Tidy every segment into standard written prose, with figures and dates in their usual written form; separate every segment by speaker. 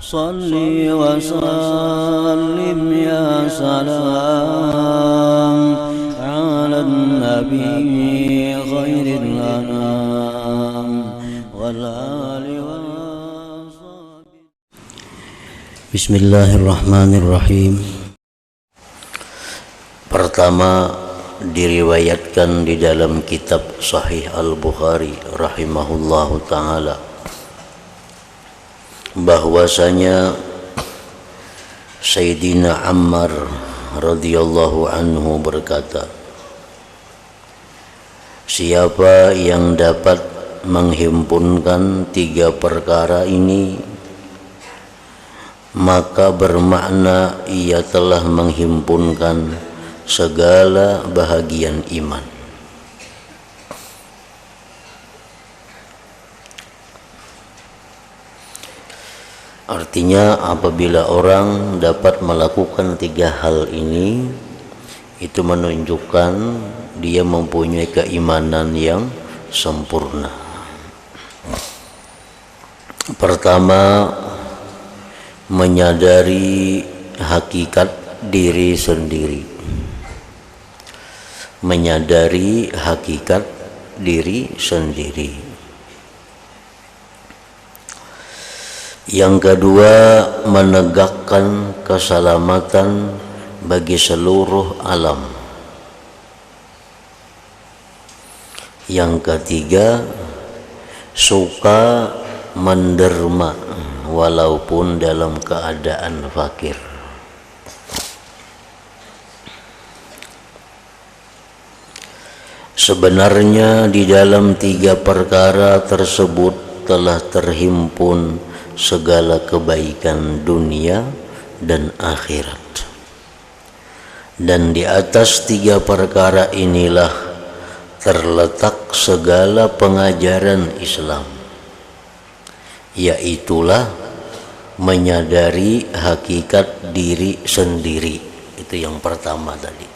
Speaker 1: Salli wa sallim ya salam ala nabi khairil anam wal ali wa sahbihi. Bismillahirrahmanirrahim. Pertama, diriwayatkan di dalam kitab Sahih Al-Bukhari rahimahullahu ta'ala bahwasanya Sayyidina Ammar radhiyallahu anhu berkata, siapa yang dapat menghimpunkan tiga perkara ini, maka bermakna ia telah menghimpunkan segala bahagian iman. Artinya apabila orang dapat melakukan tiga hal ini, itu menunjukkan dia mempunyai keimanan yang sempurna. Pertama, menyadari hakikat diri sendiri. Menyadari hakikat diri sendiri. Yang kedua, menegakkan keselamatan bagi seluruh alam. Yang ketiga, suka menderma walaupun dalam keadaan fakir. Sebenarnya di dalam tiga perkara tersebut telah terhimpun segala kebaikan dunia dan akhirat. Dan di atas tiga perkara inilah terletak segala pengajaran Islam, yaitulah menyadari hakikat diri sendiri. Itu yang pertama tadi.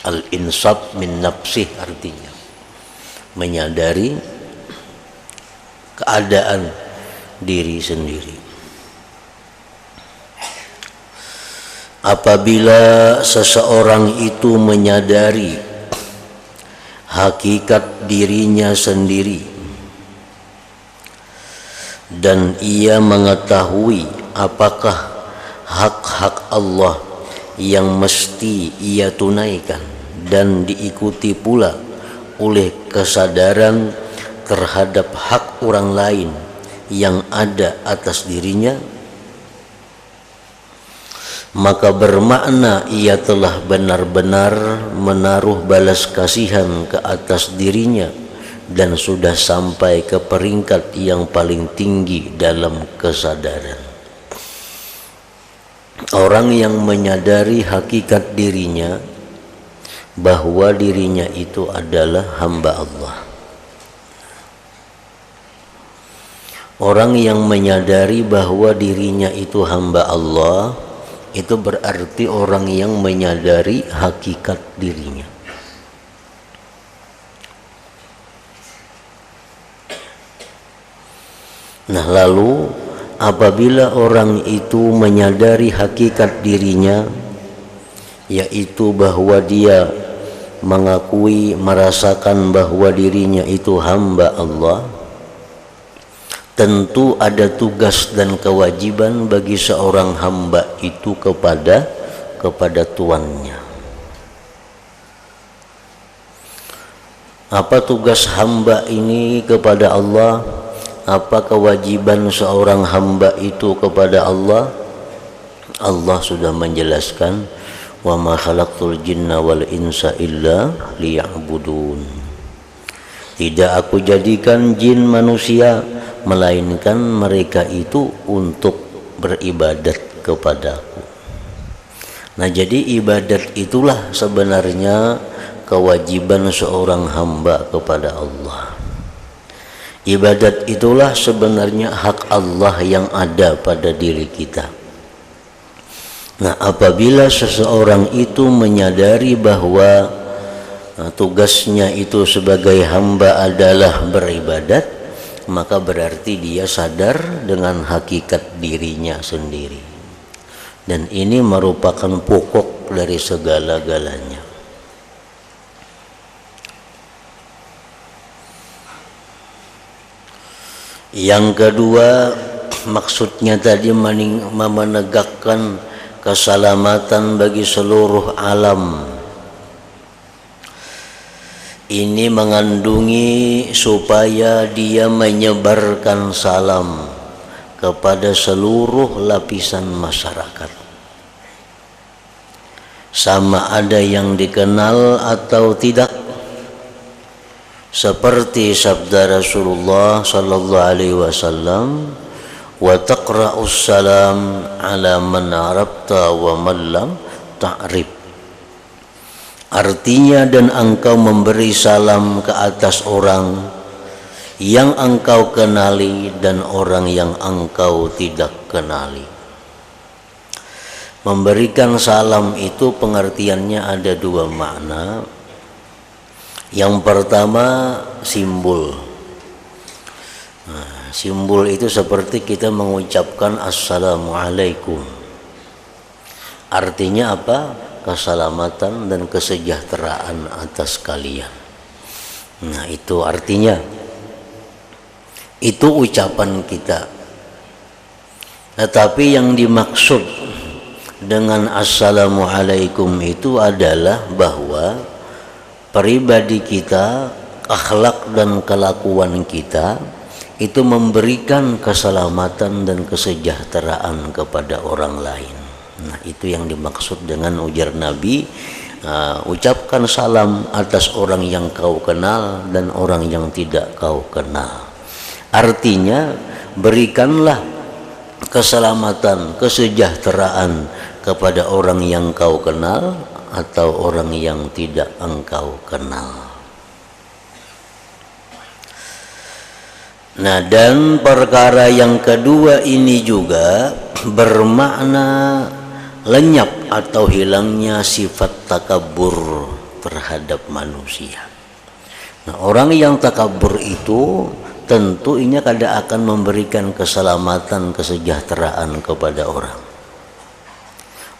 Speaker 1: Al-insaf min nafsih, artinya menyadari keadaan diri sendiri. Apabila seseorang itu menyadari hakikat dirinya sendiri dan ia mengetahui apakah hak-hak Allah yang mesti ia tunaikan dan diikuti pula oleh kesadaran terhadap hak orang lain yang ada atas dirinya, maka bermakna ia telah benar-benar menaruh balas kasihan ke atas dirinya dan sudah sampai ke peringkat yang paling tinggi dalam kesadaran. Orang yang menyadari hakikat dirinya bahwa dirinya itu adalah hamba Allah. Orang yang menyadari bahwa dirinya itu hamba Allah, itu berarti orang yang menyadari hakikat dirinya. Nah, lalu apabila orang itu menyadari hakikat dirinya, yaitu bahwa dia mengakui, merasakan bahwa dirinya itu hamba Allah, tentu ada tugas dan kewajiban bagi seorang hamba itu kepada tuannya. Apa tugas hamba ini kepada Allah? Apa kewajiban seorang hamba itu kepada Allah? Allah sudah menjelaskan, wa ma khalaqtul jinna wal insa illa liya'budun. Tidak aku jadikan jin manusia melainkan mereka itu untuk beribadat kepadaku. Nah, jadi ibadat itulah sebenarnya kewajiban seorang hamba kepada Allah. Ibadat itulah sebenarnya hak Allah yang ada pada diri kita. Nah, apabila seseorang itu menyadari bahwa tugasnya itu sebagai hamba adalah beribadat, maka berarti dia sadar dengan hakikat dirinya sendiri. Dan ini merupakan pokok dari segala-galanya. Yang kedua, maksudnya tadi menegakkan keselamatan bagi seluruh alam. Ini mengandungi supaya dia menyebarkan salam kepada seluruh lapisan masyarakat, sama ada yang dikenal atau tidak. Seperti sabda Rasulullah sallallahu alaihi wasallam, wa taqra'us salam ala man arabta wa man lam ta'rif. Artinya, dan engkau memberi salam ke atas orang yang engkau kenali dan orang yang engkau tidak kenali. Memberikan salam itu pengertiannya ada dua makna. Yang pertama, simbol. Simbol itu seperti kita mengucapkan assalamualaikum. Artinya apa? Keselamatan dan kesejahteraan atas kalian. Nah, itu artinya. Itu ucapan kita. Tetapi yang dimaksud dengan assalamualaikum itu adalah bahwa pribadi kita, akhlak dan kelakuan kita itu memberikan keselamatan dan kesejahteraan kepada orang lain. Nah, itu yang dimaksud dengan ujar Nabi, ucapkan salam atas orang yang kau kenal dan orang yang tidak kau kenal. Artinya, berikanlah keselamatan, kesejahteraan kepada orang yang kau kenal atau orang yang tidak engkau kenal. Nah, dan perkara yang kedua ini juga bermakna lenyap atau hilangnya sifat takabur terhadap manusia. Nah, orang yang takabur itu tentu ini kada akan memberikan keselamatan, kesejahteraan kepada orang.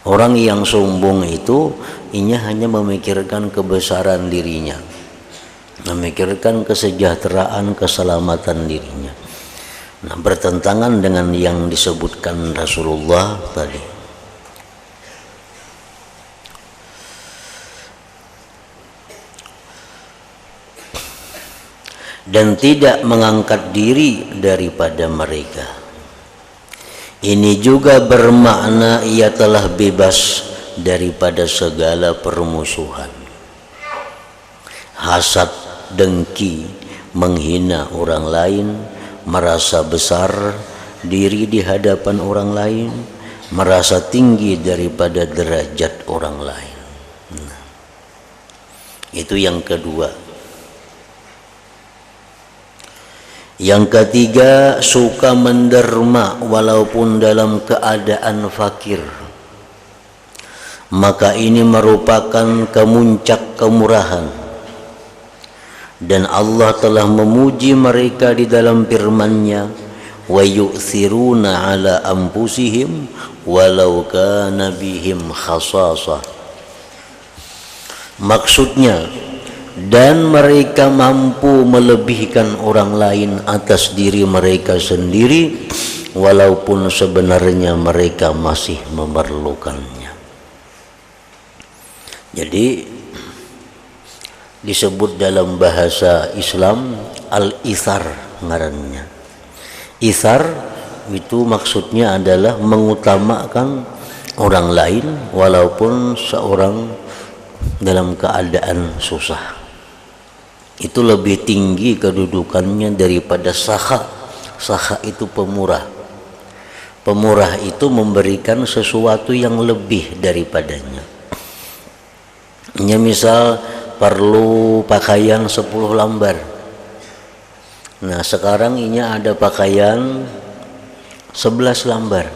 Speaker 1: Orang yang sombong itu ini hanya memikirkan kebesaran dirinya, memikirkan kesejahteraan, keselamatan dirinya. Nah, bertentangan dengan yang disebutkan Rasulullah tadi. Dan tidak mengangkat diri daripada mereka. Ini juga bermakna ia telah bebas daripada segala permusuhan, hasad, dengki, menghina orang lain, merasa besar diri di hadapan orang lain, merasa tinggi daripada derajat orang lain. Nah, itu yang kedua. Yang ketiga, suka menderma walaupun dalam keadaan fakir. Maka ini merupakan kemuncak kemurahan. Dan Allah telah memuji mereka di dalam firman-Nya, wa yu'thiruna ala anfusihim walau kana bihim khasasah. Maksudnya, dan mereka mampu melebihkan orang lain atas diri mereka sendiri walaupun sebenarnya mereka masih memerlukannya. Jadi disebut dalam bahasa Islam al-ithar ngarannya. Ithar itu maksudnya adalah mengutamakan orang lain walaupun seorang dalam keadaan susah. Itu lebih tinggi kedudukannya daripada sakha. Sakha itu pemurah. Pemurah itu memberikan sesuatu yang lebih daripadanya. Ya, misal perlu pakaian 10 lembar. Nah, sekarang ini ada pakaian 11 lembar.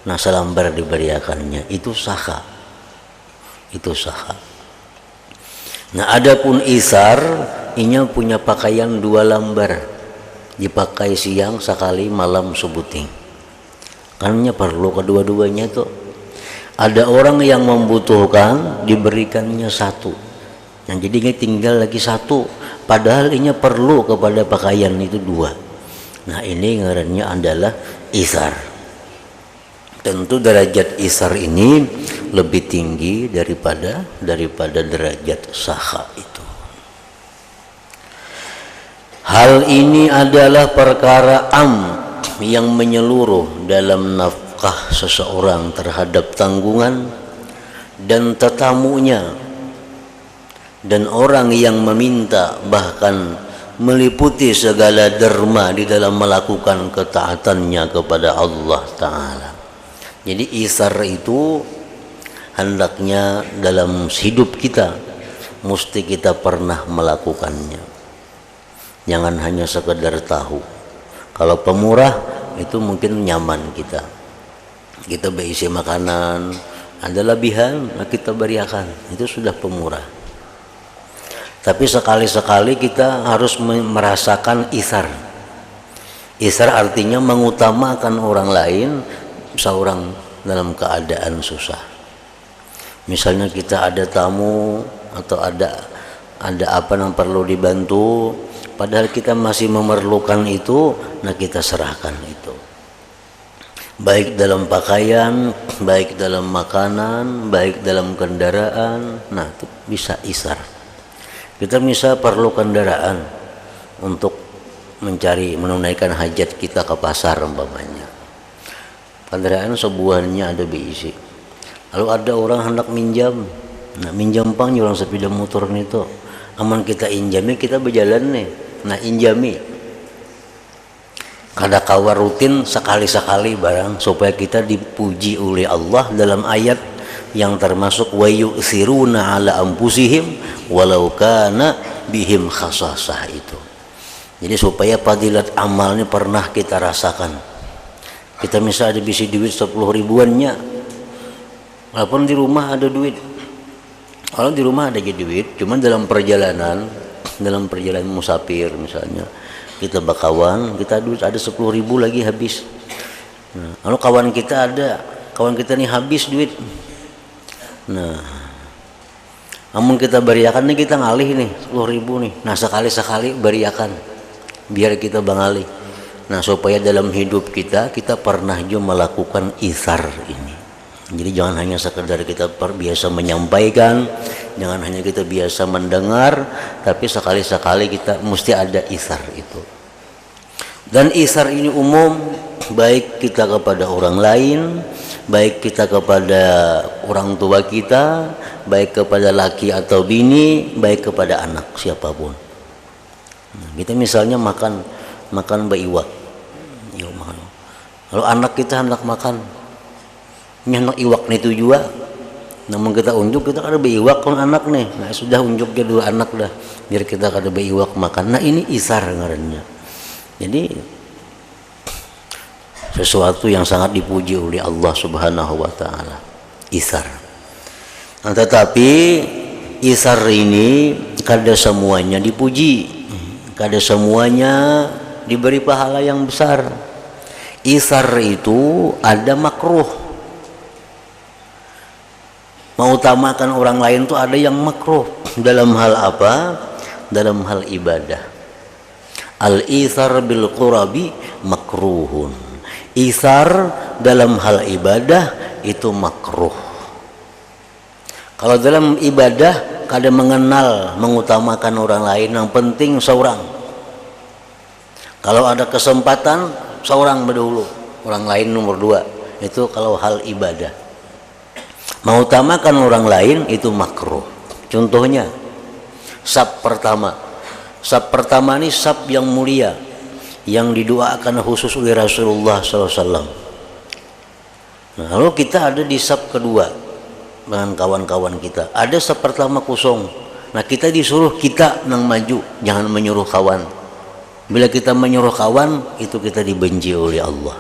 Speaker 1: Nah, selembar diberiakannya. Itu sakha. Itu sakha. Nah, adapun isar, inya punya pakaian 2 lembar. dipakai siang sekali, malam sebuting. Karena perlu kedua-duanya tuh. Ada orang yang membutuhkan, diberikannya satu. Yang jadinya tinggal lagi satu. Padahal ini perlu kepada pakaian itu dua. Nah ini ngarannya adalah isar. Tentu derajat isar ini lebih tinggi daripada derajat saha itu. Hal ini adalah perkara yang menyeluruh dalam nafkah seseorang terhadap tanggungan dan tetamunya, dan orang yang meminta, bahkan meliputi segala derma di dalam melakukan ketaatannya kepada Allah Ta'ala. Jadi isar itu hendaknya dalam hidup kita mesti kita pernah melakukannya. Jangan hanya sekedar tahu. Kalau pemurah itu mungkin nyaman kita berisi makanan, ada lebihan kita beriakan, itu sudah pemurah. Tapi sekali-sekali kita harus merasakan isar. Isar artinya mengutamakan orang lain seorang dalam keadaan susah. Misalnya kita ada tamu atau ada apa yang perlu dibantu, padahal kita masih memerlukan itu, nah kita serahkan itu. Baik dalam pakaian, baik dalam makanan, baik dalam kendaraan, nah itu bisa isar. Kita bisa perlu kendaraan untuk menunaikan hajat kita ke pasar umpamanya. Kendaraan sebuahnya ada BIC. Lalu ada orang hendak minjam, nah minjam pang orang sepeda motor itu, aman kita injami, kita berjalan nih, nah injami. Kada kawa rutin sekali-sekali barang supaya kita dipuji oleh Allah dalam ayat yang termasuk wa yu'thiruna ala anfusihim walau kana bihim khasasah itu. Jadi supaya fadilat amalnya pernah kita rasakan. Kita misalnya ada bisi duit 10 ribuannya, walaupun di rumah ada duit. Kalau di rumah ada duit, cuman dalam perjalanan musafir misalnya, kita bakawan, kita duit ada 10 ribu lagi habis. Nah, lalu kawan kita nih habis duit. Nah, namun kita beriakan nih, kita ngalih nih 10 ribu nih. Nah sekali-sekali beriakan, biar kita bangalih. Nah supaya dalam hidup kita pernah juga melakukan isar ini. Jadi jangan hanya sekedar kita biasa menyampaikan, jangan hanya kita biasa mendengar, tapi sekali-sekali kita mesti ada isar itu. Dan isar ini umum, baik kita kepada orang lain, baik kita kepada orang tua kita, baik kepada laki atau bini, baik kepada anak siapapun. Nah, kita misalnya makan baiwak. Lalu anak kita hendak makan, hendak iwak nih itu juga, namun kita unjuk, kita kada baiwak kon anak nih, nah sudah unjuknya dua anak dah, biar kita kada baiwak makan. Nah ini isar ngarannya. Jadi sesuatu yang sangat dipuji oleh Allah Subhanahu wa Ta'ala, isar. Nah, tetapi isar ini kada semuanya dipuji, kada semuanya diberi pahala yang besar. Isar itu ada makruh. Mengutamakan orang lain itu ada yang makruh. Dalam hal apa? Dalam hal ibadah. Al-isar bil qurabi makruhun. Isar dalam hal ibadah itu makruh. Kalau dalam ibadah kada mengenal mengutamakan orang lain, yang penting seorang. Kalau ada kesempatan seorang berdahulu, orang lain nomor dua. Itu kalau hal ibadah. Mengutamakan orang lain itu makruh. Contohnya sab pertama. Sab pertama ini sab yang mulia, yang didoakan khusus oleh Rasulullah SAW. Nah, lalu kita ada di sab kedua dengan kawan-kawan kita. Ada sab pertama kosong. Nah kita disuruh kita nang maju, jangan menyuruh kawan. Bila kita menyuruh kawan, itu kita dibenci oleh Allah.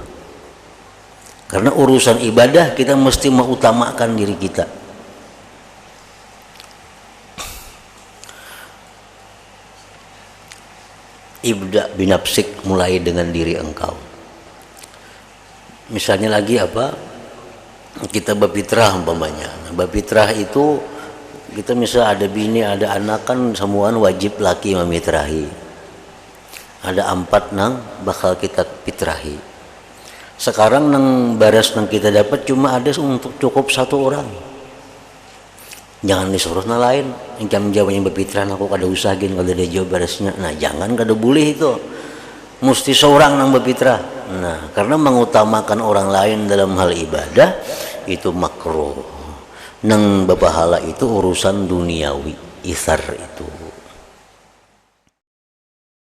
Speaker 1: Karena urusan ibadah kita mesti mengutamakan diri kita. ibda binafsik, mulai dengan diri engkau. Misalnya lagi apa, kita berfitrah umpamanya. Nah, berfitrah itu kita misal ada bini ada anak kan semuaan wajib laki memitrahi. Ada 4 nang bakal kita fitrahi. Sekarang nang baras nang kita dapat cuma ada untuk cukup 1 orang. Jangan disuruh na lain. Yang jam jawabnya berfitrah aku kada usahain kalau dia jawab barasnya. Nah jangan kada boleh itu. Mesti seorang nang berfitrah. Nah karena mengutamakan orang lain dalam hal ibadah itu makruh. Nang berpahala itu urusan duniawi, isar itu.